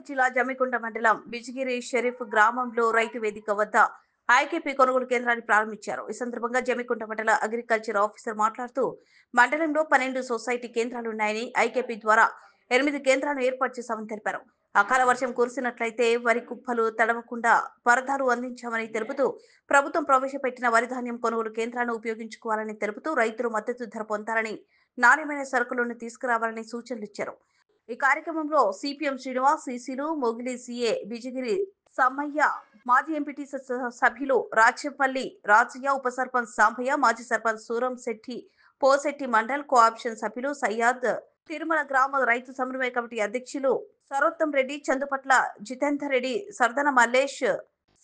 వరంగల్ జిల్లా జమ్మికుంట మండలం బిజిగిరి షరీఫ్ గ్రామంలో రైతు వేదిక వద్ద ఐకేపీ కొనుగోలు కేంద్రాన్ని ప్రారంభించారు. ఈ సందర్భంగా జమ్మికుంట మండల అగ్రికల్చర్ ఆఫీసర్ మాట్లాడుతూ మండలంలో 12 సొసైటీ కేంద్రాలున్నాయని ఐకేపీ ద్వారా 8 కేంద్రాలను ఏర్పాటు చేశామని తెలిపారు. అకాల వర్షం కురిసినట్లయితే వరి కుప్పలు తడవకుండా పరదాలు అందించామని తెలుపుతూ ప్రభుత్వం ప్రవేశపెట్టిన వరి ధాన్యం కొనుగోలు కేంద్రాలను ఉపయోగించుకోవాలని తెలుపుతూ రైతులు మద్దతు ధర పొందాలని, నాణ్యమైన సరుకులను తీసుకురావాలని సూచనలు ఇచ్చారు. ఈ కార్యక్రమంలో సిపిఎం శ్రీనివాస్, సిసిలు, మొగిలి సిఏ బిజిగిరి సమ్మయ్య, మాజీ ఎంపీటీ సభ్యులు రాచపల్లి రాజయ్య, ఉప సర్పంచ్ సాంబయ్య, మాజీ సర్పంచ్ సూరం శెట్టి, పోశెట్టి మండల్ కోఆప్షన్ సభ్యులు సయ్యాద్, తిరుమల గ్రామ రైతు సమన్వయ కమిటీ అధ్యక్షులు సరోత్తం రెడ్డి, చందుపట్ల జితేందర్ రెడ్డి, సర్దన మల్లేష్,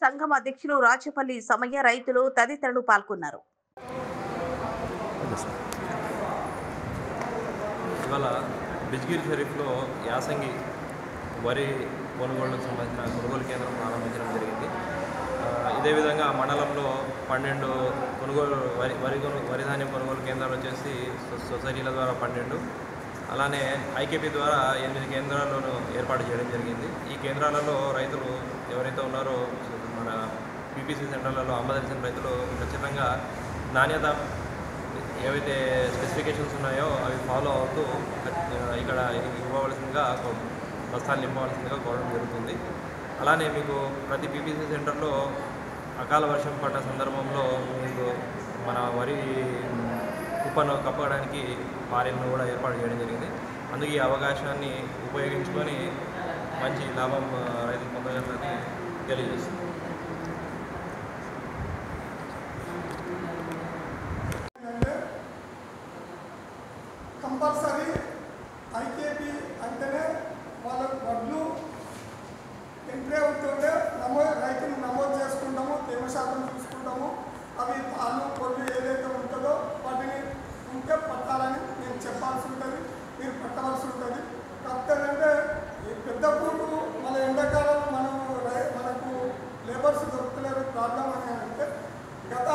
సంఘం అధ్యక్షులు రాచపల్లి సమయ్య, రైతులు తదితరులు పాల్గొన్నారు. బిజ్గిరి షరీఫ్లో యాసంగి వరి కొనుగోలుకు సంబంధించిన కొనుగోలు కేంద్రం ప్రారంభించడం జరిగింది. ఇదే విధంగా మండలంలో 12 వరి ధాన్యం కొనుగోలు కేంద్రాలు వచ్చేసి సొసైటీల ద్వారా 12, అలానే ఐకేపీ ద్వారా 8 కేంద్రాలను ఏర్పాటు చేయడం జరిగింది. ఈ కేంద్రాలలో రైతులు ఎవరైతే ఉన్నారో మన పీపీసీ సెంటర్లలో అమ్మదలిసిన రైతులు ఖచ్చితంగా నాణ్యత ఏవైతే స్పెసిఫికేషన్స్ ఉన్నాయో అవి ఫాలో అవుతూ ఇక్కడ ఇవ్వవలసిందిగా బస్తాలు నింపవలసిందిగా కోరడం జరుగుతుంది. అలానే మీకు ప్రతి పీపీసీ సెంటర్లో అకాల వర్షం పడ్డ సందర్భంలో మీకు మన వరి కుప్పను కప్పడానికి పారెలను కూడా ఏర్పాటు చేయడం జరిగింది. అందుకే ఈ అవకాశాన్ని ఉపయోగించుకొని మంచి లాభం రైతులు పొందగలరని తెలియజేస్తుంది. కంపల్సరీ ఐకేపీ అంటేనే వాళ్ళ వడ్లు ఎంట్రీ అవుతుంటే రైతులు నమోదు చేసుకుంటాము, తేమ శాతం చూసుకుంటాము. అవి పాలు కొద్ది ఏదైతే ఉంటుందో వాటిని ఉంటే పట్టాలని నేను చెప్పాల్సి ఉంటుంది, మీరు పట్టవలసి ఉంటుంది. కాకపోతే అంటే ఈ పెద్ద పూట మన ఎండాకాలం మనకు లేబర్స్ దొరుకుతలేరు ప్రాబ్లం అని అంటే గత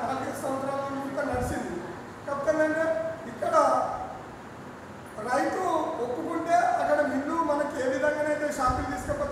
4 సంవత్సరాల నుంచి నడిచింది. కాకపోతే అంటే ఇక్కడ రైతు ఒప్పుకుంటే అక్కడ మిల్లు మనకి ఏ విధంగానైతే షాపులు తీసుకుపోయి